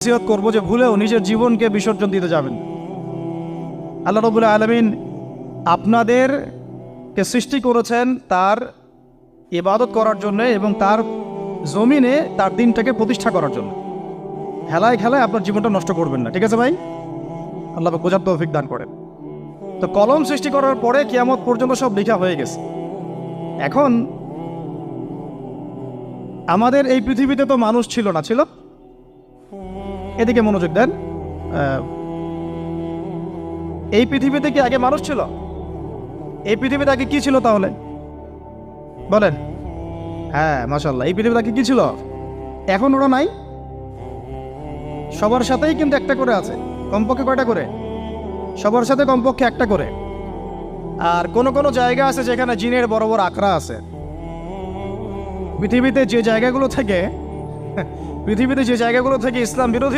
নসিহত করবো যে ভুলেও নিজের জীবনকে বিসর্জন দিতে যাবেন। আল্লাহ রাব্বুল আলামিন আপনাদেরকে সৃষ্টি করেছেন তার ইবাদত করার জন্য এবং তার জমিনে তার দিনটাকে প্রতিষ্ঠা করার জন্য। খেলায় খেলায় আপনার জীবনটা নষ্ট করবেন না, ঠিক আছে ভাই? আল্লাহ পাক বোঝার তৌফিক দান করেন। তো কলম সৃষ্টি করার পরে কিয়ামত পর্যন্ত সব লেখা হয়ে গেছে। এখন আমাদের এই পৃথিবীতে তো মানুষ ছিল না, ছিল? এদিকে মনোযোগ দেন। এই পৃথিবীতে কি আগে মানুষ ছিল? এই পৃথিবীতে আগে কি ছিল তাহলে বলেন? হ্যাঁ, মাশাআল্লাহ। এই পৃথিবীতে আগে কি ছিল? এখন ওরা নাই? সবার সাথেই কিন্তু একটা করে আছে। কমপক্ষে কয়টা করে? সবার সাথে কমপক্ষে একটা করে। আর কোন কোন জায়গা আছে যেখানে জিনের বড় বড় আখড়া আছে। পৃথিবীতে যে জায়গাগুলো থেকে ইসলাম বিরোধী